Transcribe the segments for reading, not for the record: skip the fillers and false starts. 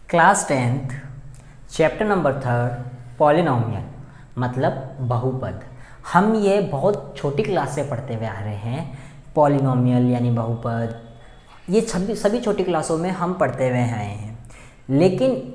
Class 10th chapter number 3 polynomial मतलब बहुपद। हम ये बहुत छोटी क्लास से पढ़ते हुए आ रहे हैं। पॉलिनोमियल यानी बहुपद, ये सभी छोटी क्लासों में हम पढ़ते हुए आए हैं, लेकिन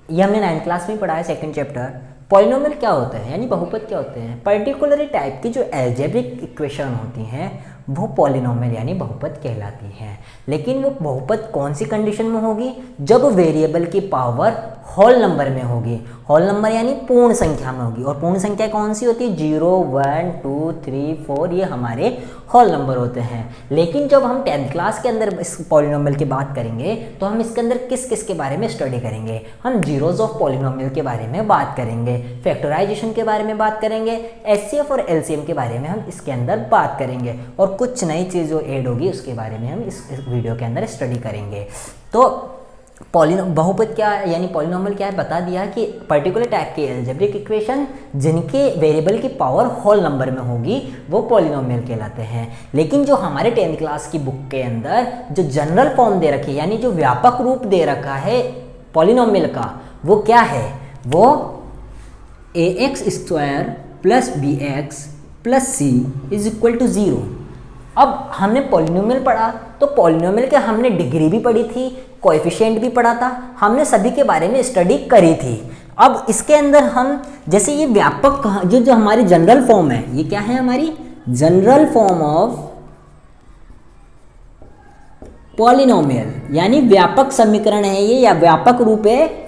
ये हमने 9th क्लास में पढ़ा है सेकंड चैप्टर। पॉलिनोमियल क्या होता है यानी बहुपद क्या होते हैं। पर्टिकुलर टाइप की जो एल्जेब्रिक इक्वेशन होती हैं वो पॉलिनोमियल यानी बहुपद कहलाती हैं। लेकिन वो बहुपद कौन सी कंडीशन में होगी? जब वेरिएबल की पावर होल नंबर में होगी। होल नंबर यानी पूर्ण संख्या में होगी। और पूर्ण संख्या कौन सी होती है? 0, 1, 2, 3, 4 ये हमारे होल नंबर होते हैं। लेकिन जब हम 10th क्लास के अंदर इस पॉलिनोमियल की बात करेंगे तो हम इसके अंदर किस किस के बारे में स्टडी करेंगे? हम जीरोज ऑफ पॉलिनोमियल के बारे में बात करेंगे, फैक्टराइजेशन के बारे में बात करेंगे, एचसीएफ और एलसीएम के बारे में हम इसके अंदर बात करेंगे, और कुछ नई चीज़ जो ऐड होगी उसके बारे में हम इस वीडियो के अंदर स्टडी करेंगे। तो बहुपद क्या यानी पॉलिनोमियल क्या है बता दिया कि पर्टिकुलर टाइप के एल्जेब्रिक इक्वेशन जिनके वेरिएबल की पावर होल नंबर में होगी वो पॉलिनोमियल कहलाते हैं। लेकिन जो हमारे 10th क्लास की बुक के अंदर जो जनरल फॉर्म दे रखी है यानी जो व्यापक रूप दे रखा है पॉलिनोमियल का, वो क्या है? वो ax² + bx + c = 0। अब हमने पॉलिनोमियल पढ़ा तो पॉलिनोमियल के हमने डिग्री भी पढ़ी थी, कोएफिशिएंट भी पढ़ा था, हमने सभी के बारे में स्टडी करी थी। अब इसके अंदर हम जैसे ये व्यापक जो हमारी जनरल फॉर्म है, ये क्या है? हमारी जनरल फॉर्म ऑफ पॉलिनोमियल यानी व्यापक समीकरण है ये, या व्यापक रूप है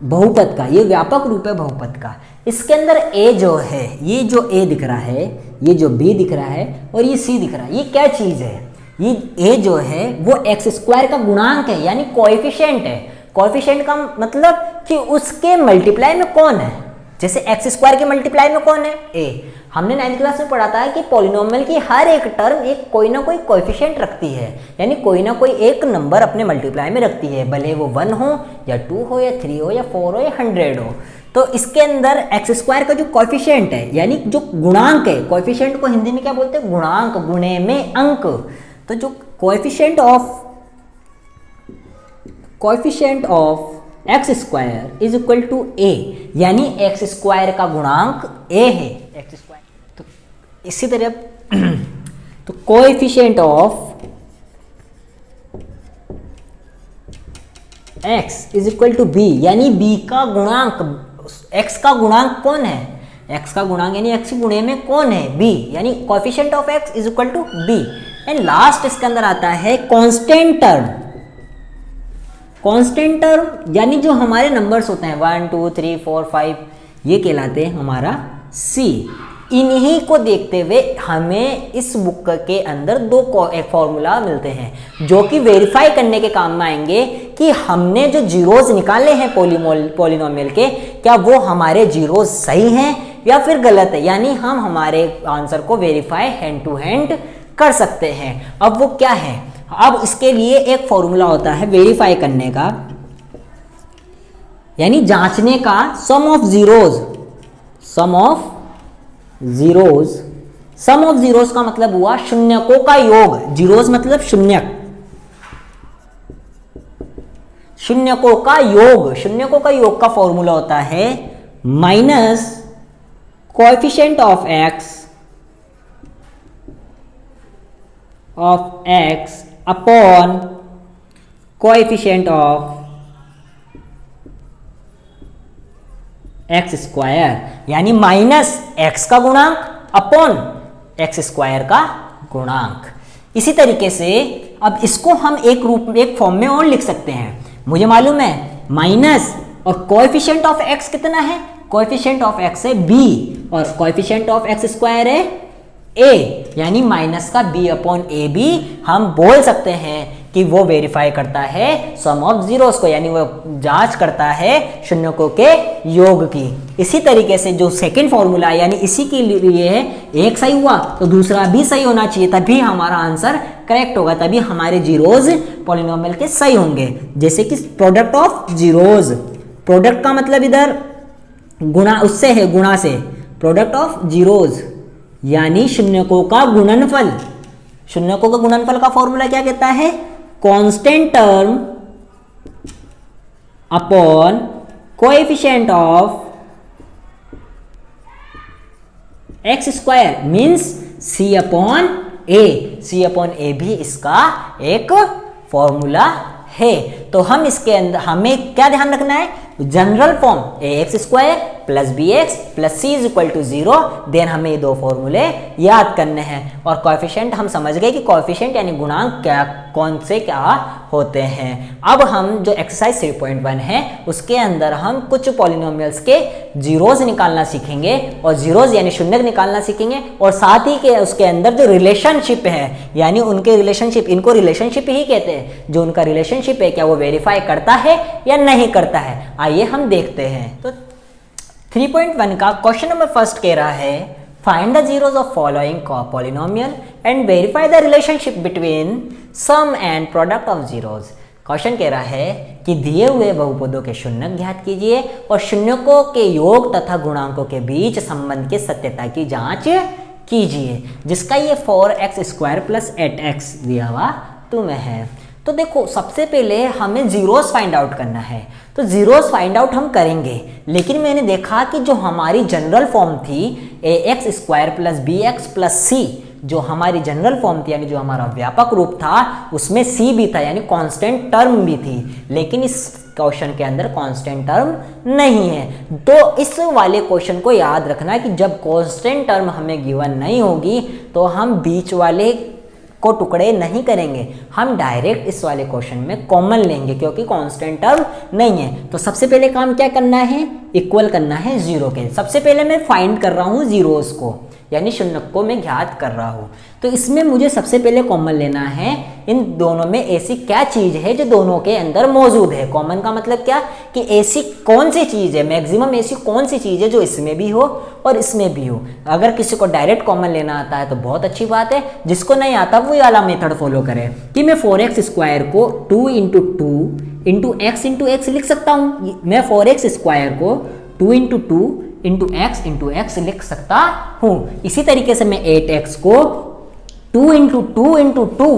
बहुपद का। ये व्यापक रूप है बहुपद का। इसके अंदर a जो है, ये जो a दिख रहा है, ये जो b दिख रहा है और ये c दिख रहा है, ये क्या चीज़ है? ये a जो है वो x² का गुणांक है यानी कोएफिशिएंट है। कोएफिशिएंट का मतलब कि उसके मल्टीप्लाई में कौन है। जैसे x² के मल्टीप्लाई में कौन है? a। हमने 9th क्लास में पढ़ा था कि पॉलिनोमियल की हर एक टर्म एक कोई ना कोई कोएफिशिएंट रखती है, यानी कोई ना कोई एक नंबर अपने मल्टीप्लाई में रखती है, भले वो 1 हो या 2 हो या 3 हो या 4 हो या 100 हो। तो इसके अंदर x² का जो कोएफिशिएंट है यानी जो गुणांक है, कोएफिशिएंट को हिंदी में क्या बोलते हैं? गुणांक, गुणे में अंक। तो जो कोएफिशिएंट ऑफ x² = a यानी x² का गुणांक a है। x²। तो इसी तरह तो कोएफिशिएंट ऑफ x = b यानी b का गुणांक, x का गुणांक कौन है? x का गुणांक यानी x गुणे में कौन है? b यानी coefficient of x = b। And last इसके अंदर आता है कांस्टेंट टर्म। कांस्टेंट टर्म यानी जो हमारे नंबर्स होते हैं 1, 2, 3, 4, 5 ये कहलाते हैं हमारा c। इन्हीं को देखते हुए हमें इस बुक के अंदर एक फॉर्मूला मिलते हैं जो कि वेरीफाई करने के काम में आएंगे कि हमने जो जीरोज निकाले हैं पॉलिनोमियल के, क्या वो हमारे जीरोज सही हैं या फिर गलत है, यानी हम हमारे आंसर को वेरीफाई हैंड टू हैंड कर सकते हैं। अब वो क्या है? अब इसके लिए एक फॉर्मूला होता है वेरीफाई करने का यानी जांचने का। सम ऑफ जीरोज का मतलब हुआ शून्यकों का योग। जीरोज मतलब शून्यक, शून्यकों का योग। शून्यकों का योग का फॉर्मूला होता है minus coefficient of x upon coefficient of x² यानी माइनस x का गुणांक अपॉन x² का गुणांक। इसी तरीके से अब इसको हम एक फॉर्म में और लिख सकते हैं। मुझे मालूम है माइनस और कोएफिशिएंट ऑफ x कितना है? कोएफिशिएंट ऑफ x है b और कोएफिशिएंट ऑफ x² है a, यानी माइनस का b/ab। हम बोल सकते हैं कि वो वेरीफाई करता है सम ऑफ जीरोस को, यानी वो जांच करता है शून्यकों के योग की। इसी तरीके से जो सेकंड फॉर्मूला है यानी इसी के लिए है, एक सही हुआ तो दूसरा भी सही होना चाहिए, तभी हमारा आंसर करेक्ट होगा, तभी हमारे जीरोज पॉलिनोमियल के सही होंगे। जैसे कि प्रोडक्ट ऑफ जीरोज, प्रोडक्ट का मतलब इधर गुणा उससे है, गुणा से। प्रोडक्ट ऑफ जीरोज यानी शून्यकों का गुणनफल। शून्यकों का गुणनफल का फॉर्मूला क्या कहता है? Constant term upon coefficient of x square means c upon a भी इसका एक फॉर्मूला है। तो हम इसके अंदर हमें क्या ध्यान रखना है, general form A x square plus B x plus C is equal to 0। Then हमें ये दो फॉर्मूले याद करने हैं। और कोएफिशिएंट हम समझ गए कि कोएफिशिएंट यानी गुणांक क्या कौन से क्या होते हैं। अब हम जो एक्सरसाइज 3.1 है उसके अंदर हम कुछ पॉलिनोमियल्स के जीरोज निकालना सीखेंगे और जीरोज यानी शून्य निकालना सीखेंगे। और साथ ही के उसके अंदर जो रिलेशनशिप है यानी उनके रिलेशनशिप, इनको रिलेशनशिप ही कहते हैं, जो उनका रिलेशनशिप है क्या वो वेरीफाई करता है या नहीं करता है। आइए हम देखते हैं। तो 3.1 का क्वेश्चन नंबर फर्स्ट कह रहा है find the zeros of following polynomial and verify the relationship between sum and product of zeros. Question कह रहा है कि दिए हुए बहुपदों के शून्यक ज्ञात कीजिए और शून्यकों के योग तथा गुणांकों के बीच संबंध की सत्यता की जांच कीजिए, जिसका ये 4x स्क्वायर प्लस 8x दिया हुआ तुम्हें है। तो देखो सबसे पहले हमें जीरोस फाइंड आउट करना है। तो जीरोस फाइंड आउट हम करेंगे, लेकिन मैंने देखा कि जो हमारी जनरल फॉर्म थी a x square plus B x plus c, जो हमारी जनरल फॉर्म थी यानी जो हमारा व्यापक रूप था उसमें सी भी था यानी कांस्टेंट टर्म भी थी। लेकिन इस क्वेश्चन के अंदर कांस्टेंट टर्म नहीं है। तो इस वाले क्वेश्चन को याद रखना है कि जब कांस्टेंट टर्म हमें गिवन नहीं होगी तो हम बीच वाले को टुकड़े नहीं करेंगे, हम डायरेक्ट इस वाले क्वेश्चन में कॉमन लेंगे क्योंकि कांस्टेंट टर्म नहीं है। तो सबसे पहले काम क्या करना है, इक्वल करना है जीरो के। सबसे पहले मैं फाइंड कर रहा हूँ जीरोस को यानी शून्यक को मैं ज्ञात कर रहा हूँ। तो इसमें मुझे सबसे पहले कॉमन लेना है इन दोनों में ऐसी क्या चीज़ है जो दोनों के अंदर मौजूद है। कॉमन का मतलब क्या कि ऐसी कौन सी चीज़ है, मैक्सिमम ऐसी कौन सी चीज़ है जो इसमें भी हो और इसमें भी हो। अगर किसी को डायरेक्ट कॉमन लेना आता है तो बहुत अच्छी बात है, जिसको नहीं आता वो वाला मेथड फॉलो करे कि मैं 4x स्क्वायर को 2 इंटू एक्स इंटू एक्स लिख सकता हूँ। मैं 4x स्क्वायर को 2 इंटू एक्स लिख सकता हूँ। इसी तरीके से मैं 8x को 2 इंटू टू,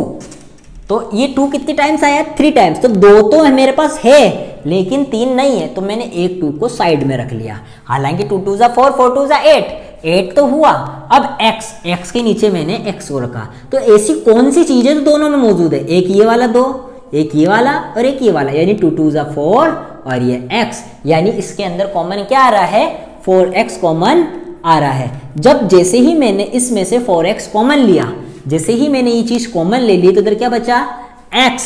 तो ये 2 कितनी टाइम्स आया, 3 टाइम्स। तो 2 तो मेरे पास है लेकिन 3 नहीं है, तो मैंने एक 2 को साइड में रख लिया। हालांकि 2 2 जा 4, 4 2 जा 8 तो हुआ। अब x के नीचे मैंने x को रखा। तो ऐसी कौन सी चीज है जो दोनों में मौजूद है, एक ये वाला 2, एक ये वाला और एक ये वाला, यानी 2 2 जा 4 और ये x, यानी इसके अंदर कॉमन क्या आ रहा है, 4x कॉमन आ रहा है। जब जैसे ही मैंने इसमें से 4x कॉमन लिया, जैसे ही मैंने ये चीज कॉमन ले ली तो इधर क्या बचा x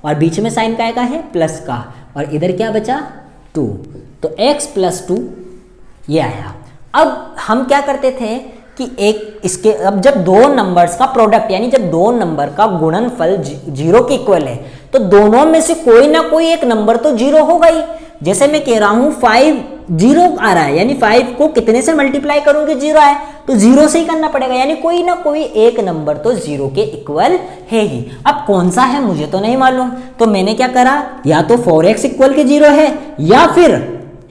और बीच में साइन काय का है प्लस का, और इधर क्या बचा 2, तो x प्लस 2 ये आया। अब हम क्या करते थे कि एक इसके अब जब दो नंबर्स का प्रोडक्ट यानी जब दो नंबर का गुणनफल 0 के इक्वल है तो दोनों में से कोई ना कोई एक नंबर तो 0 होगा ही। जैसे मैं कह रहा हूं 5 0 आ रहा है यानी 5 को कितने से मल्टीप्लाई करूंगी 0 आए तो 0 से ही करना पड़ेगा, यानी कोई ना कोई एक नंबर तो 0 के इक्वल है ही। अब कौन सा है मुझे तो नहीं मालूम, तो मैंने क्या करा, या तो 4x इक्वल के 0 है या फिर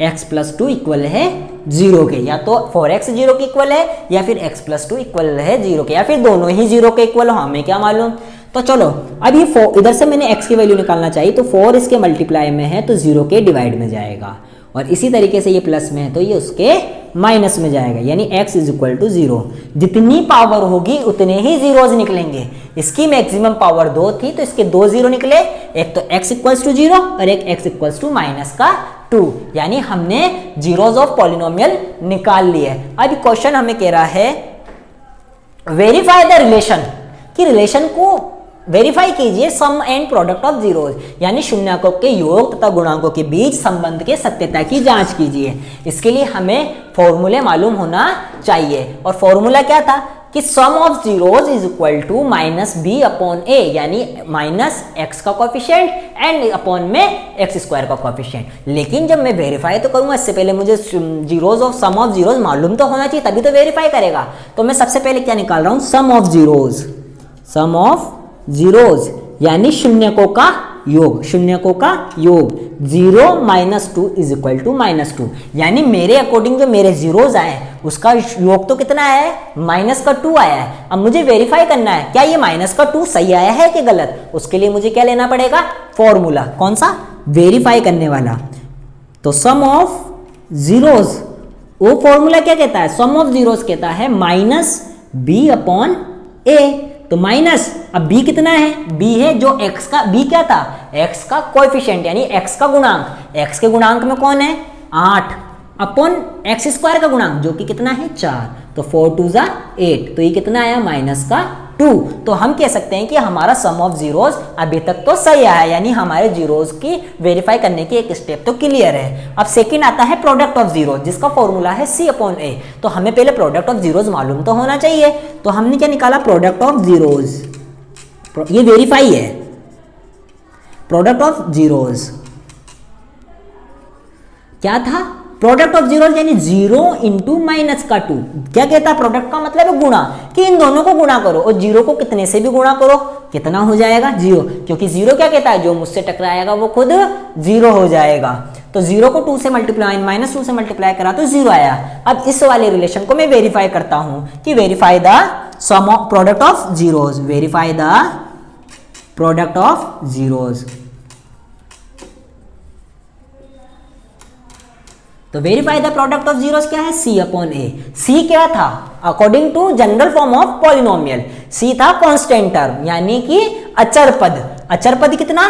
x प्लस 2 इक्वल है 0 के, या तो 4x 0 के इक्वल है या फिर x प्लस 2 इक्वल है 0 के, या फिर दोनों ही 0 के इक्वल हो, हमें क्या मालूम। तो चलो अब ये 4 इधर से मैंने x की वैल्यू निकालना चाहिए, तो 4 इसके मल्टीप्लाई में है तो 0 के डिवाइड में जाएगा, और इसी तरीके से ये प्लस में है तो ये उसके माइनस में जाएगा, यानी x इज इक्वल टू 0। जितनी पावर होगी उतने ही जीरोज निकलेंगे। इसकी मैक्सिमम पावर 2 थी तो इसके 2 0 निकले, एक तो x इक्वल्स टू 0 और एक x इक्वल्स टू माइनस का 2, यानी हमने जीरोज ऑफ पॉलिनोमियल निकाल लिए। अब क्वेश्चन हमें कह रहा है वेरीफाई द रिलेशन, कि रिलेशन को वेरीफाई कीजिए सम एंड प्रोडक्ट ऑफ जीरोज, यानी शून्यकों के योग तथा गुणांकों के बीच संबंध के सत्यता की जांच कीजिए। इसके लिए हमें फॉर्मूले मालूम होना चाहिए, और फॉर्मूला क्या था कि sum of zeros is equal to minus b upon a, यानी माइनस एक्स का कोएफिशिएंट एंड अपॉन में एक्स स्क्वायर का कोएफिशिएंट। लेकिन जब मैं वेरीफाई तो करूंगा इससे पहले मुझे zeros of sum of zeros मालूम तो होना चाहिए, तभी तो वेरीफाई करेगा। तो मैं सबसे पहले क्या निकाल रहा हूं, sum of zeros, sum of zeros यानी शून्यकों का योग, शून्यकों का योग 0 minus 2 is equal to minus 2, यानी मेरे अकॉर्डिंग जो मेरे जीरोज आए उसका योग तो कितना आया है, माइनस का 2 आया है। अब मुझे वेरीफाई करना है क्या ये माइनस का 2 सही आया है कि गलत, उसके लिए मुझे क्या लेना पड़ेगा, फॉर्मूला। कौन सा, वेरीफाई करने वाला। तो सम ऑफ जीरोस, वो फॉर्मूला क्या कहता है, सम ऑफ जीरोस कहता है माइनस बी अपॉन ए। तो माइनस, अब b कितना है, b है जो x का, b क्या था, x का कोएफिशिएंट यानी x का गुणांक, x के गुणांक में कौन है 8 अपॉन एक्स स्क्वायर का गुणांक जो कि कितना है 4, तो 4 2 जा 8, तो ये कितना आया माइनस का 2। तो हम कह सकते हैं कि हमारा सम ऑफ जीरोस अभी तक तो सही आया, यानी हमारे जीरोस की वेरीफाई करने की एक स्टेप तो क्लियर है। अब सेकंड आता है प्रोडक्ट ऑफ जीरोस, जिसका फॉर्मूला है c अपॉन a। तो हमें पहले प्रोडक्ट ऑफ जीरोस मालूम तो होना चाहिए। तो हमने क्या निकाला, प्रोडक्ट ऑफ जीरोस, ये वेरीफाई है। प्रोडक्ट ऑफ जीरोस क्या था, प्रोडक्ट ऑफ जीरो यानी 0 इंटू माइनस का 2। क्या कहता है, प्रोडक्ट का मतलब है गुणा, कि इन दोनों को गुणा करो और 0 को कितने से भी गुणा करो, कितना हो जाएगा 0, क्योंकि 0 क्या कहता है, जो मुझसे टकराएगा वो खुद 0 हो जाएगा। तो 0 को 2 से मल्टीप्लाई, माइनस 2 से मल्टीप्लाई करा तो 0 आया। अब इस वाले रिलेशन को मैं वेरीफाई करता हूं कि verify the sum of product of zeros, verify the product of zeros. तो verify the product of zeros क्या है, c अपॉन a। c क्या था, according to general form of polynomial c था कांस्टेंट टर्म यानी कि अचर पद। अचर पद कितना,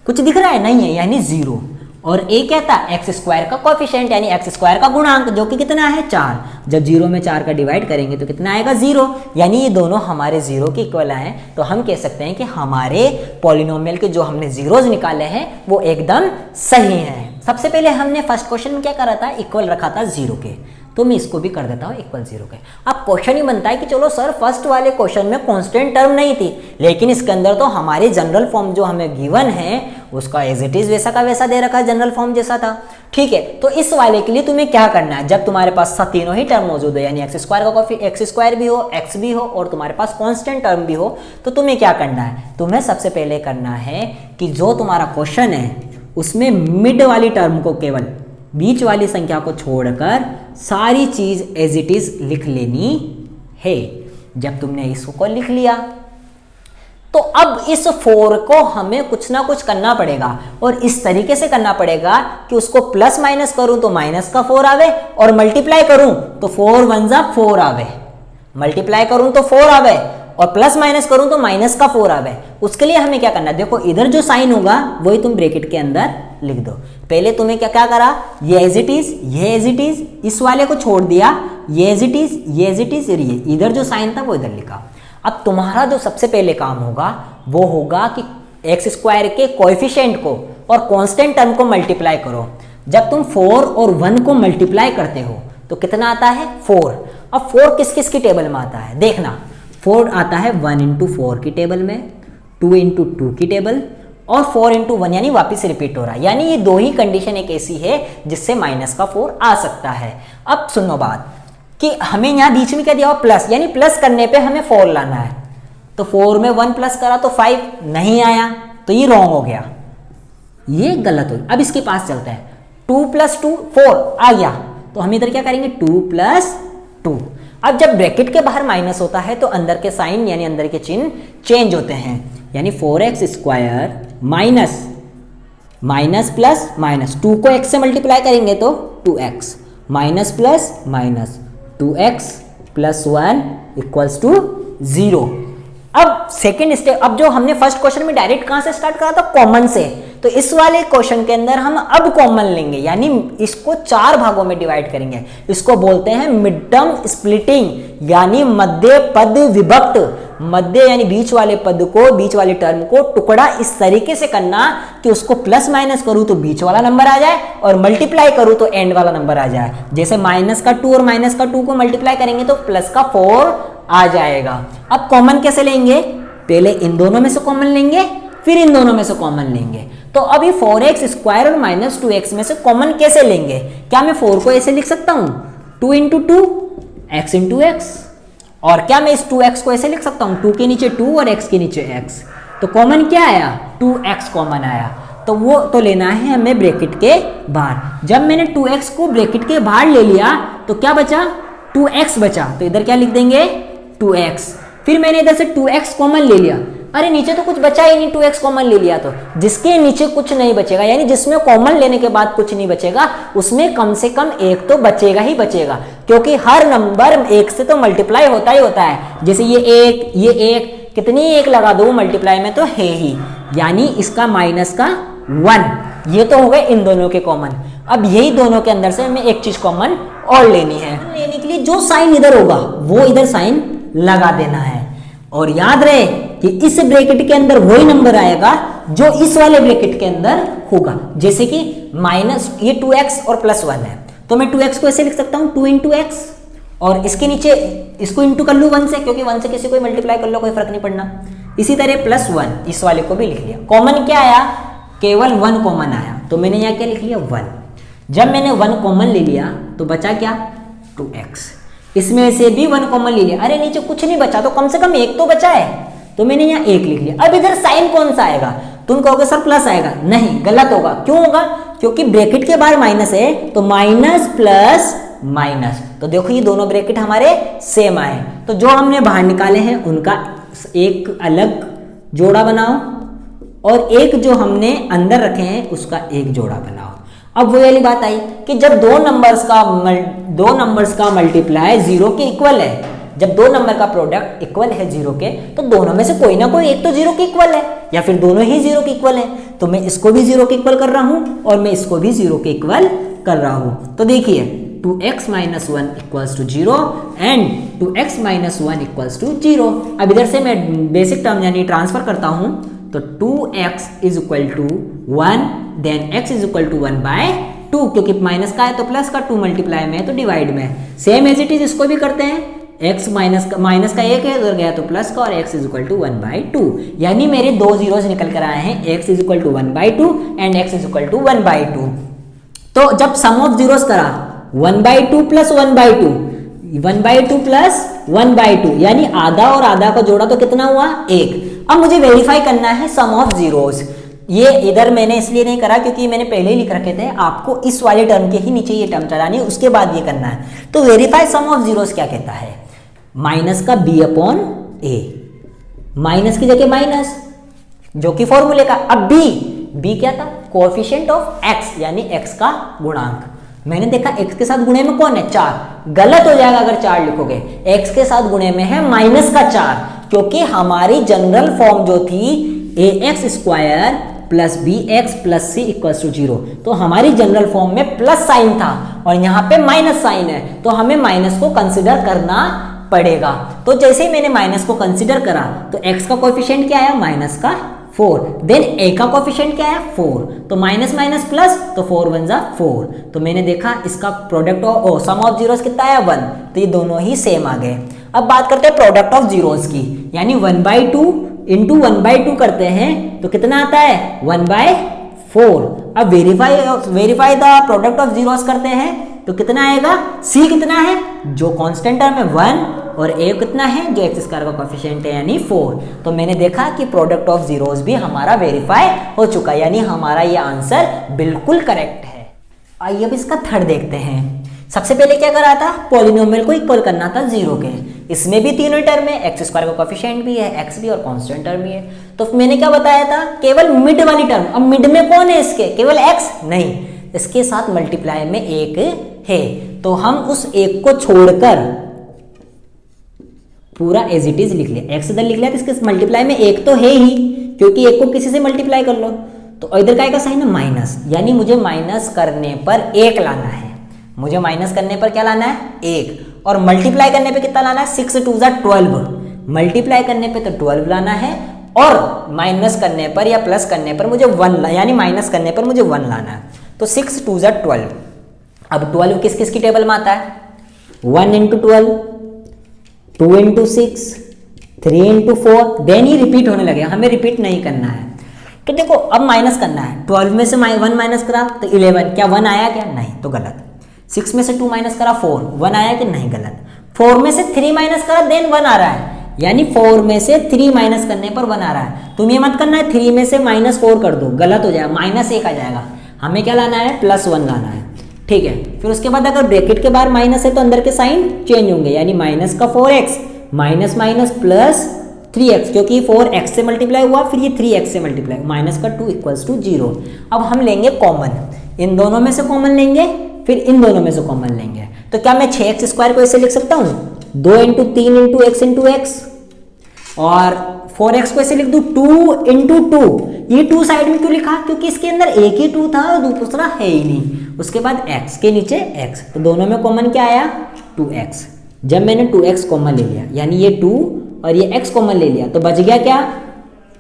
कुछ दिख रहा है नहीं है, यानी 0। और a क्या था, एक्स स्क्वायर का कोएफिशिएंट यानी एक्स स्क्वायर का गुणांक जो कि कितना है 4। जब 0 में 4 का डिवाइड करेंगे तो कितना आएगा 0, यानी ये दोनों हमारे 0 के इक्वल हैं। तो हम कह सकते हैं कि हमारे पॉलिनोमियल के जो हमने जीरोस निकाले हैं वो एकदम सही हैं। सबसे पहले हमने फर्स्ट क्वेश्चन में क्या करा था, इक्वल रखा था 0 के, तो मैं इसको भी कर देता हूँ इक्वल 0 के। अब क्वेश्चन ही बनता है कि चलो सर फर्स्ट वाले क्वेश्चन में कांस्टेंट टर्म नहीं थी, लेकिन इसके अंदर तो हमारे जनरल फॉर्म जो हमें गिवन है उसका एज इट इज वैसा का वैसा दे रखा है, जनरल फॉर्म जैसा था। ठीक है, तो इस वाले के लिए तुम्हें क्या करना है, जब तुम्हारे पास तीनों ही टर्म मौजूद है यानी एक्स स्क्वायर का कॉफी, एक्स स्क्वायर भी हो, एक्स भी हो और तुम्हारे पास कांस्टेंट टर्म भी हो, तो तुम्हें क्या करना है, तुम्हें सबसे पहले करना है कि जो तुम्हारा क्वेश्चन है उसमें मिड वाली टर्म को, केवल बीच वाली संख्या को छोड़कर सारी चीज एज इट इज लिख लेनी है। जब तुमने इसको लिख लिया तो अब इस 4 को हमें कुछ ना कुछ करना पड़ेगा, और इस तरीके से करना पड़ेगा कि उसको प्लस माइनस करूं तो माइनस का 4 आवे, और मल्टीप्लाई करूं तो 4 1 जा 4 आवे, मल्टीप्लाई करूं तो 4 आवे और प्लस माइनस करूं तो माइनस का 4 आवे। उसके लिए हमें क्या करना है, देखो इधर जो साइन होगा वही तुम ब्रैकेट के अंदर लिख दो। पहले तुम्हें क्या क्या करा, ये एज इट इज, ये एज इट इज, इस वाले को छोड़ दिया, ये एज इट इज, ये एज इट इज, ये इधर जो साइन था वो इधर लिखा। अब तुम्हारा जो सबसे पहले काम होगा वो होगा कि एक्स स्क्वायर के कोएफिशिएंट को और कांस्टेंट टर्म को मल्टीप्लाई करो। जब तुम 4 और 1 को मल्टीप्लाई करते हो तो कितना आता है 4। अब 4 किस किस की टेबल में आता है, देखना 4 आता है 1 इंटू 4 की टेबल में, 2 इंटू 2 की टेबल, और 4 इंटू 1 यानी वापिस रिपीट हो रहा है, यानी ये दो ही कंडीशन एक ऐसी है जिससे माइनस का 4 आ सकता है। अब सुनो बात कि हमें यहाँ बीच में क्या दिया हुआ प्लस, यानी प्लस करने पे हमें 4 लाना है। तो 4 में 1 प्लस करा तो 5 नहीं आया, तो ये रॉन्ग हो गया, ये गलत हो गया। अब इसके पास चलते हैं, 2 प्लस 2 4 आ गया, तो हम इधर क्या करेंगे 2 प्लस 2। अब जब ब्रैकेट के बाहर माइनस होता है तो अंदर के साइन यानी अंदर के चिन्ह चेंज होते हैं, यानी 4x square minus minus plus minus, 2 को x से मल्टीप्लाई करेंगे तो 2x minus plus minus 2x plus 1 equals to 0। अब सेकेंड स्टेप, अब जो हमने फर्स्ट क्वेश्चन में डायरेक्ट कहां से स्टार्ट करा था, कॉमन से, तो इस वाले क्वेश्चन के अंदर हम अब कॉमन लेंगे, यानी इसको 4 भागों में डिवाइड करेंगे। इसको बोलते हैं मिड टर्म स्प्लिटिंग, यानी मध्य पद विभक्त। मध्य यानी बीच वाले पद को, बीच वाले टर्म को टुकड़ा इस तरीके से करना कि उसको प्लस माइनस करूं तो बीच वाला नंबर आ जाए और मल्टीप्लाई करूं तो एंड वाला नंबर आ जाए। जैसे माइनस का 2 और माइनस का 2 को मल्टीप्लाई करेंगे तो प्लस का 4 आ जाएगा। अब कॉमन कैसे लेंगे, पहले इन दोनों में से कॉमन लेंगे फिर इन दोनों में से कॉमन लेंगे। तो अभी 4x स्क्वायर और माइनस 2x में से कॉमन कैसे लेंगे, क्या मैं 4 को ऐसे लिख सकता हूं 2 इंटू 2 x इंटू एक्स, और क्या मैं इस 2x को ऐसे लिख सकता हूं 2 के नीचे 2 और x के नीचे x। तो कॉमन क्या आया 2x कॉमन आया, तो वो तो लेना है हमें ब्रैकेट के बाहर। जब मैंने 2x को ब्रैकेट के बाहर ले लिया तो क्या बचा 2x बचा, तो इधर क्या लिख देंगे 2x। फिर मैंने इधर से 2x कॉमन ले लिया, अरे नीचे तो कुछ बचा ही नहीं, 2x कॉमन ले लिया तो जिसके नीचे कुछ नहीं बचेगा, यानी जिसमें कॉमन लेने के बाद कुछ नहीं बचेगा उसमें कम से कम एक तो बचेगा ही बचेगा, क्योंकि हर नंबर एक से तो मल्टीप्लाई होता ही होता है। जैसे ये एक कितनी एक लगा दो मल्टीप्लाई में तो है ही, यानी इसका माइनस का 1, ये तो हो गए इन दोनों के कॉमन। अब यही दोनों के अंदर से हमें एक चीज कॉमन और लेनी है, लेने के लिए जो साइन इधर होगा वो इधर साइन लगा देना है। और याद रहे कि इस ब्रैकेट के अंदर वही नंबर आएगा जो इस वाले ब्रैकेट के अंदर होगा। जैसे कि माइनस ये 2x और +1 है, तो मैं 2x को ऐसे लिख सकता हूं 2 × x, और इसके नीचे इसको इंटू कर लूं 1 से, क्योंकि 1 से किसी को मल्टीप्लाई कर लो कोई फर्क नहीं पड़ना। इसी तरह +1 इस वाले को भी लिख लिया। कॉमन क्या आया, केवल 1 कॉमन आया, तो मैंने यहाँ क्या लिख लिया 1। जब मैंने 1 कॉमन ले लिया तो बचा क्या 2x, इसमें से भी 1 कॉमन ले लिया, अरे नीचे कुछ नहीं बचा तो कम से कम एक तो बचा है, तो मैंने यहाँ 1 लिख लिया। अब इधर साइन कौन सा आएगा, तुम कहोगे सर प्लस आएगा, नहीं गलत होगा। क्यों होगा, क्योंकि ब्रैकेट के बाहर माइनस है, तो माइनस प्लस माइनस, तो देखो ये दोनों ब्रैकेट हमारे सेम आए, तो जो हमने बाहर निकाले हैं उनका एक अलग जोड़ा बनाओ और एक जो हमने अंदर रखे हैं उसका एक जोड़ा बनाओ। अब वो वाली बात आई कि जब दो नंबर्स का मल्टीप्लाई 0 के इक्वल है, जब दो नंबर का प्रोडक्ट इक्वल है 0 के, तो दोनों में से कोई ना कोई एक तो 0 के इक्वल है, या फिर दोनों ही 0 के इक्वल है। तो मैं इसको भी 0 के इक्वल कर रहा हूं और मैं इसको भी 0 के इक्वल कर रहा हूं। तो देखिए 2x - 1 = 0 एंड 2x - 1 = 0। अब इधर से मैं बेसिक टर्म यानी ट्रांसफर करता हूं, तो 2x = 1 देन x = 1/2, क्योंकि माइनस का है तो प्लस का, 2 मल्टीप्लाई में है तो डिवाइड में। सेम एज इट इज इसको भी करते हैं, x माइनस का 1 है, उधर गया तो प्लस का, और x = 1/2, यानी मेरे 2 जीरोस निकल कर आए हैं, x = 1/2 एंड x = 1/2। तो जब सम ऑफ जीरोस करा 1/2 + 1/2, 1/2 + 1/2, यानी आधा और आधा का जोड़ा तो कितना हुआ 1। अब मुझे वेरीफाई करना है सम ऑफ जीरोस। ये इधर मैंने इसलिए नहीं करा क्योंकि मैंने पहले ही लिख रखे थे, आपको इस वाले टर्म के ही नीचे ये टर्म चलानी है, उसके बाद ये करना है। तो वेरीफाई सम ऑफ जीरोस क्या कहता है, माइनस का b/a, माइनस की जगह माइनस जो कि फॉर्मूले का। अब b क्या था, कोएफिशिएंट ऑफ x, यानी x का गुणांक। मैंने देखा x के साथ गुणे में कौन है 4, गलत हो जाएगा अगर 4 लिखोगे, x के साथ गुणे में है -4, क्योंकि हमारी जनरल फॉर्म जो थी ax² + bx + c = 0, तो हमारी जनरल फॉर्म में प्लस साइन था और यहाँ पे माइनस साइन है, तो हमें माइनस को कंसिडर करना पड़ेगा। तो जैसे ही मैंने माइनस को कंसिडर करा तो x का कोएफिशिएंट क्या आया -4, देन a का कोएफिशिएंट क्या है 4, तो माइनस माइनस प्लस, तो 4 × 1 = 4। तो मैंने देखा इसका product of sum of zeros कितना आया 1, तो ये दोनों ही सेम आ गए। अब बात करते हैं प्रोडक्ट ऑफ जीरोस की, यानी 1/2 × 1/2 करते हैं तो कितना आता है 1/4। अब verify the product of zeros करते हैं तो कितना आएगा, c कितना है जो कांस्टेंट टर्म है 1, और a कितना है जो x² का कोएफिशिएंट है यानी 4। तो मैंने देखा कि प्रोडक्ट ऑफ जीरोस भी हमारा वेरीफाई हो चुका, यानी हमारा ये आंसर बिल्कुल करेक्ट है। आइए अब इसका थर्ड देखते हैं। सबसे पहले क्या करा था, पॉलिनोमियल को इक्वल करना था 0 के, इसमें भी तीनों टर्म है, x² का कोएफिशिएंट भी है, x भी और कांस्टेंट टर्म भी है। तो मैंने क्या बताया था, केवल मिड वाली टर्म। अब मिड में कौन है इसके, केवल x नहीं, इसके साथ मल्टीप्लाई में 1 है, तो हम उस 1 को छोड़कर पूरा एज इट इज लिख लिया, x इधर लिख लिया, तो इसके मल्टीप्लाई में 1 तो है ही, क्योंकि 1 को किसी से मल्टीप्लाई कर लो, तो इधर का आएगा साइन है माइनस, यानी मुझे माइनस करने पर 1 लाना है, मुझे माइनस करने पर क्या लाना है 1, और मल्टीप्लाई करने पे कितना लाना है 6 × 2 = 12, मल्टीप्लाई करने पे तो 12 लाना है, और माइनस करने पर या प्लस करने पर मुझे 1 यानी माइनस करने पर मुझे 1 लाना है, तो 6 × 2 = 12। अब 12 किस किस की टेबल में आता है, 1 × 12, 2 × 6, 3 × 4, देन ही रिपीट होने लगे, हमें रिपीट नहीं करना है। तो देखो अब माइनस करना है, 12 में से 1 माइनस करा तो 11, क्या 1 आया क्या, नहीं, तो गलत। 6 में से 2 माइनस करा 4, 1 आया कि नहीं, गलत। 4 में से 3 माइनस करा देन 1 आ रहा है, यानी 4 में से 3 माइनस करने पर 1 आ रहा है। तुम ये मत करना है 3 में से -4 कर दो, गलत हो जाएगा, -1 आ जाएगा। हमें क्या लाना है +1 लाना है, ठीक है। फिर उसके बाद अगर ब्रैकेट के बाहर माइनस है तो अंदर के साइन चेंज होंगे, यानी माइनस का 4x, minus minus plus 3x, क्योंकि 4x से मल्टीप्लाई हुआ, फिर ये 3x से मल्टीप्लाई, माइनस का 2 इक्वल्स टू 0। अब हम लेंगे कॉमन, इन दोनों में से कॉमन लेंगे, फिर इन दोनों में से कॉमन लेंगे। तो क्या मैं 6x² को ऐसे लिख सकता हूँ, 2 × 3 × x × x, और 4x को ऐसे लिख दूँ 2 × 2। ये 2 साइड में क्यों लिखा, क्योंकि इसके अंदर एक ही 2 था और दूसरा है ही नहीं। उसके बाद x के नीचे x, तो दोनों में कॉमन क्या आया, 2x। जब मैंने 2x कॉमन ले लिया, यानी ये 2 और ये x कॉमन ले लिया, तो बच गया क्या,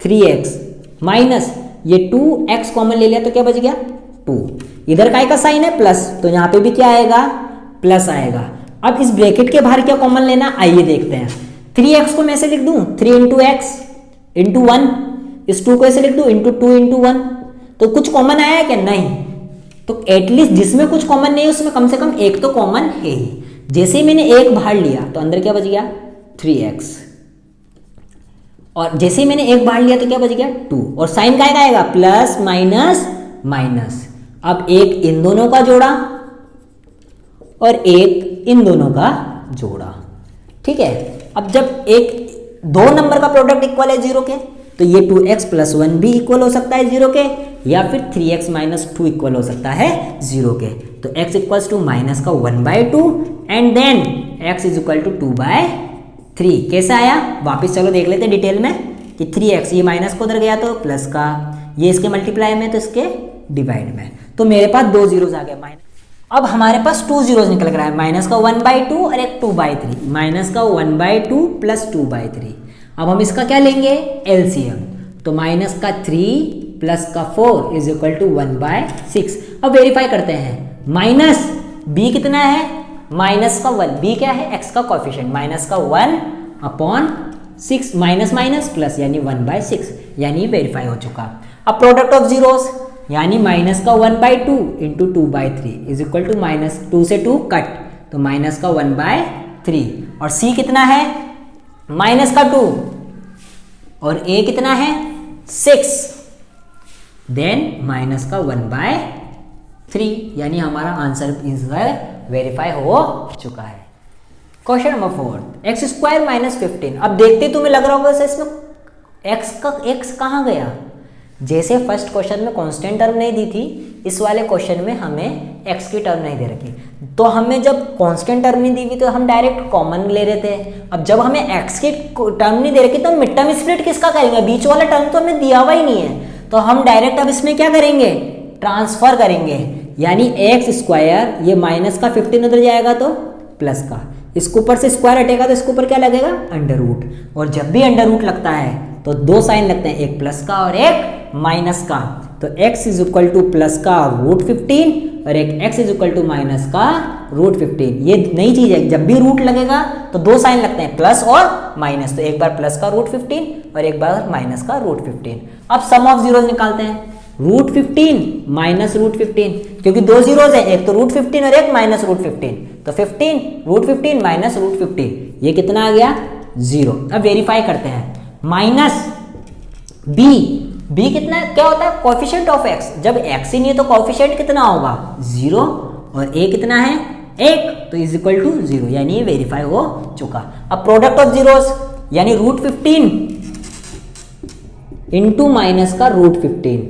3x, माइनस ये 2x कॉमन ले लिया तो क्या बच गया, 2। इधर काय का साइन है प्लस, तो यहाँ पे भी क्या आएगा, प्लस आएगा। अब इस ब्रैकेट के बाहर क्या कॉमन लेना, आइए देखते हैं। 3x को मैं ऐसे लिख दूं 3 × x × 1, इस 2 को ऐसे लिख दूं × 2 × 1। तो कुछ कॉमन आया है क्या, नहीं। तो एटलीस्ट जिसमें कुछ कॉमन नहीं है उसमें कम से कम एक तो कॉमन है ही। जैसे ही मैंने एक बाहर लिया तो अंदर क्या बच गया, 3x, और जैसे ही मैंने एक बाहर लिया तो क्या बच गया, 2। और साइन काय का आएगा, प्लस माइनस माइनस। अब एक इन दोनों का जोड़ा और एक इन दोनों का जोड़ा, ठीक है। अब जब एक दो नंबर का प्रोडक्ट इक्वल है 0 के, तो ये 2x + 1 भी इक्वल हो सकता है 0 के, या फिर 3x - 2 इक्वल हो सकता है 0 के। तो x = -1/2 एंड देन x = 2/3। कैसा आया, वापस चलो देख लेते हैं डिटेल में कि 3x, ये माइनस को उधर गया तो प्लस का, ये इसके मल्टीप्लाई में तो इसके डिवाइड में, तो मेरे पास 2 zeros आ गए। अब हमारे पास 2 zeros निकल रहा है, -1/2 और एक 2/3, -1/2 + 2/3। अब हम इसका क्या लेंगे, एलसीएम, तो -3 + 4 = 1/6। अब वेरीफाई करते हैं, माइनस b कितना है, -1, b क्या है, x का कोएफिशिएंट, -1/6, माइनस माइनस प्लस यानी 1/6, यानी वेरीफाई हो चुका। अब प्रोडक्ट ऑफ जीरोस, यानी -1/2 × 2/3 = -2 से 2 कट, तो -1/3। और c कितना है, -2, और a कितना है, 6, देन -1/3, यानी हमारा आंसर वेरीफाई हो चुका है। Question number 4, x² - 15। अब देखते तुम्हें लग रहा होगा इसमें x कहाँ गया। जैसे फर्स्ट क्वेश्चन में कांस्टेंट टर्म नहीं दी थी, इस वाले क्वेश्चन में हमें x की टर्म नहीं दे रखी। तो हमें जब कांस्टेंट टर्म नहीं दी हुई तो हम डायरेक्ट कॉमन ले रहे थे। अब जब हमें x की टर्म नहीं दे रखी तो हम मिड टर्म स्प्लिट किसका करेंगे, बीच वाला टर्म तो हमें दिया हुआ ही नहीं है, तो हम डायरेक्ट अब इसमें क्या करेंगे, ट्रांसफर करेंगे। यानी x², ये माइनस का 15 उधर जाएगा तो प्लस का, इसके ऊपर से स्क्वायर हटेगा तो इसके ऊपर क्या लगेगा, अंडर रूट। और जब भी अंडर रूट लगता है तो दो साइन लगते हैं, एक प्लस का और एक माइनस का। तो x = प्लस का √15 और एक x = माइनस का √15। ये नई चीज है, जब भी रूट लगेगा तो दो साइन लगते हैं, प्लस और माइनस। तो एक बार प्लस का √15 और एक बार माइनस का √15। अब सम ऑफ जीरोस निकालते हैं, √15 - √15, क्योंकि दो जीरोस है, एक तो √15 और एक -√15, तो 15 √15 - √15, ये कितना आ गया, 0। अब वेरीफाई करते हैं, माइनस b कितना है, क्या होता है, कोएफिशिएंट ऑफ x। जब x ही नहीं है तो कोएफिशिएंट कितना होगा, 0, और a कितना है, 1, तो = 0, यानी ये वेरीफाई हो चुका। अब प्रोडक्ट ऑफ जीरोस, यानी √15 इंटू माइनस का √15,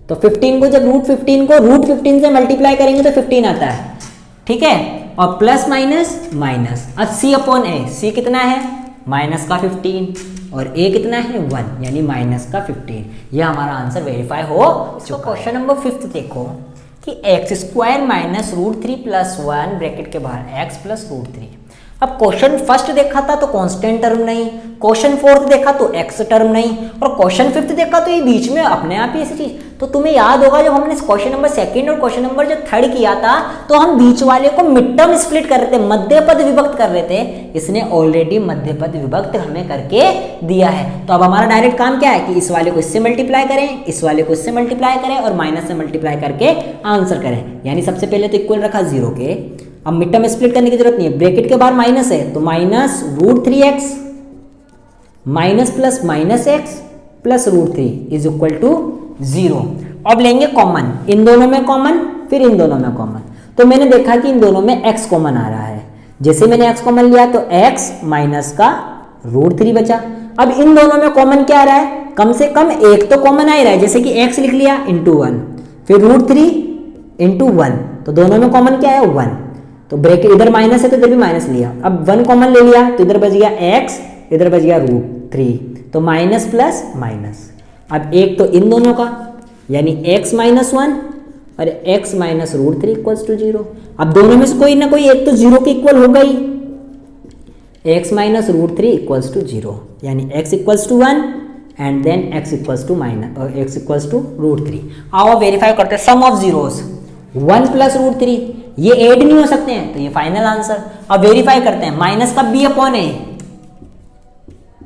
तो 15 को जब √15 से मल्टीप्लाई करेंगे तो 15 आता है, ठीक है। और प्लस माइनस माइनस, अब c/a, c कितना है, -15 और a कितना है, 1, यानी -15। यह हमारा आंसर वेरीफाई हो चुका। क्वेश्चन नंबर 5 देखो कि x² - √3 + 1 ब्रैकेट के बाहर x + √3। अब क्वेश्चन फर्स्ट देखा था तो कांस्टेंट टर्म नहीं, क्वेश्चन फोर्थ देखा तो x टर्म नहीं, और क्वेश्चन फिफ्थ देखा तो ये बीच में अपने आप ही ऐसी चीज। तो तुम्हें याद होगा जब हमने क्वेश्चन नंबर 2 और क्वेश्चन नंबर जो 3 किया था तो हम बीच वाले को मिड टर्म स्प्लिट कर रहे थे, मध्य पद विभक्त कर रहे थे। इसने ऑलरेडी मध्य पद विभक्त हमें करके दिया है। तो अब हमारा डायरेक्ट काम क्या है कि इस वाले को इससे मल्टीप्लाई करें, इस वाले को इससे मल्टीप्लाई करें और माइनस से मल्टीप्लाई करके आंसर करें। यानी सबसे पहले तो इक्वल रखा 0 के, अब मिड टर्म स्प्लिट करने की जरूरत नहीं है, ब्रैकेट के बाहर माइनस है तो -√3x minus plus -x plus √3 = 0। अब लेंगे कॉमन, इन दोनों में कॉमन, फिर इन दोनों में कॉमन। तो मैंने देखा कि इन दोनों में x कॉमन आ रहा है, जैसे मैंने x कॉमन लिया तो x माइनस का √3 बचा। अब इन दोनों में कॉमन क्या आ रहा है, कम से कम एक तो कॉमन आ ही रहा है, जैसे कि x लिख लिया इंटू 1, फिर √3 इंटू 1, तो दोनों में कॉमन क्या है 1, तो ब्रैकेट इधर माइनस है तो इधर भी माइनस लिया, अब 1 कॉमन ले लिया तो इधर बच गया x, इधर बच गया √3, तो माइनस प्लस माइनस। अब एक तो इन दोनों का यानी x माइनस 1 और x माइनस √3 इक्वल्स टू 0। अब दोनों में से कोई ना कोई एक तो 0 के इक्वल होगा ही, x माइनस √3 इक्वल्स टू 0, यानी x equals to 1 and then x equals to x equals to √3। आओ वेरीफाई करते हैं सम ऑफ जीरोस, 1 प्लस √3, ये ऐड नहीं हो सकते हैं तो ये फाइनल आंसर। अब वेरीफाई करते हैं, माइनस का b अपॉन a,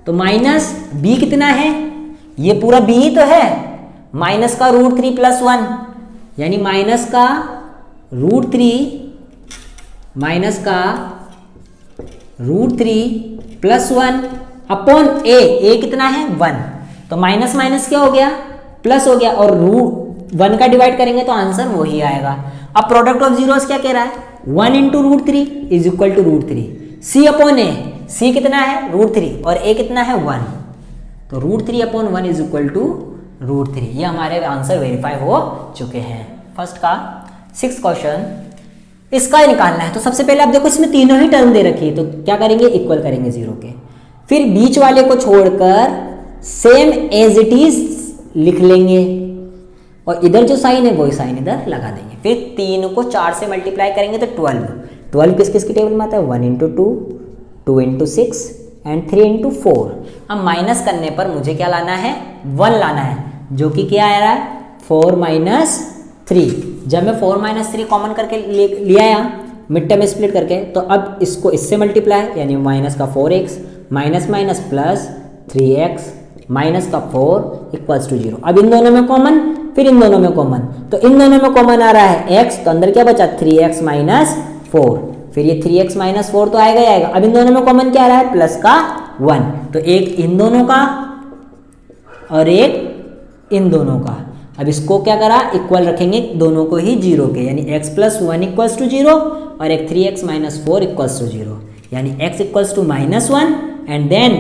तो माइनस b कितना है, ये पूरा b ही तो है, माइनस का √3 प्लस 1, यानी माइनस का √3 प्लस 1 अपॉन a कितना है 1, तो माइनस माइनस क्या हो गया प्लस हो गया, और √1 का डिवाइड करेंगे तो आंसर वही आएगा। अब प्रोडक्ट ऑफ जीरोस क्या कह रहा है, 1 into √3 is equal to √3, c upon a, c कितना है √3 और a कितना है 1, तो √3 अपॉन 1 इज इक्वल टू √3। ये हमारे आंसर वेरीफाई हो चुके हैं फर्स्ट का। 6th क्वेश्चन, इसका ही निकालना है। तो सबसे पहले आप देखो इसमें तीनों ही टर्म दे रखी है, तो क्या करेंगे इक्वल करेंगे 0 के, फिर बीच वाले को छोड़कर सेम एज इट इज लिख लेंगे और इधर जो साइन है वही साइन इधर लगा देंगे, फिर 3 को 4 से मल्टीप्लाई करेंगे तो 12 किस किस की टेबल में आता है 1 इंटू 2, 2 इंटू 6 एंड 3 इंटू 4। अब माइनस करने पर मुझे क्या लाना है 1 लाना है, जो कि क्या आ रहा है 4 माइनस 3। जब मैं 4 माइनस 3 कॉमन करके ले आया मिड टर्म स्प्लिट करके, तो अब इसको इससे मल्टीप्लाई यानी माइनस का 4x minus minus plus 3x minus का 4 इक्वल्स टू 0। अब इन दोनों में कॉमन, फिर इन दोनों में कॉमन, तो इन दोनों में कॉमन आ रहा है x, तो अंदर क्या बचा 3x माइनस 4, फिर ये 3x माइनस 4 तो आएगा ही आएगा। अब इन दोनों में कॉमन क्या आ रहा है प्लस का 1, तो एक इन दोनों का और एक इन दोनों का। अब इसको क्या करा इक्वल रखेंगे दोनों को ही 0 के, यानी x प्लस 1 इक्वल्स टू 0 और एक 3x माइनस 4 इक्वल्स टू 0, यानी x equals to minus 1 and then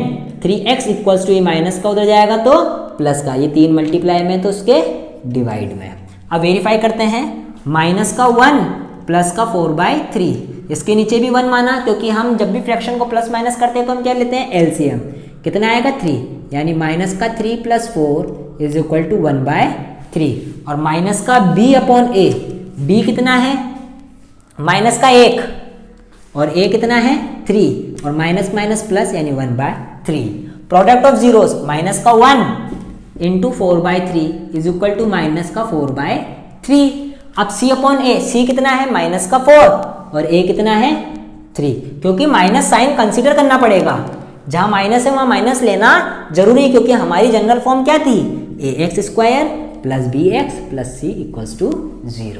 3x equals to ये माइनस का उधर जाएगा तो प्लस का, ये 3 मल्टीप्लाई में तो उसके डिवाइड में। अब वेरीफाई करते हैं, माइनस का 1 प्लस का 4/3, इसके नीचे भी 1 माना क्योंकि हम जब भी फ्रैक्शन को प्लस माइनस करते हैं तो हम क्या लेते हैं एलसीएम, कितना आएगा 3, यानी माइनस का 3 प्लस 4 इज इक्वल टू 1/3, और माइनस का b अपॉन a, b कितना है माइनस का 1 और a कितना है 3 और माइनस माइनस प्लस यानी 1/3। प्रोडक्ट ऑफ जीरोस, माइनस का 1 into 4/3 is equal to minus का 4/3। अब c अपॉन a, c कितना है माइनस का 4 और a कितना है 3, क्योंकि माइनस साइन कंसीडर करना पड़ेगा, जहां माइनस है वहां माइनस लेना जरूरी है, क्योंकि हमारी जनरल फॉर्म क्या थी ax² plus bx plus c equals to 0।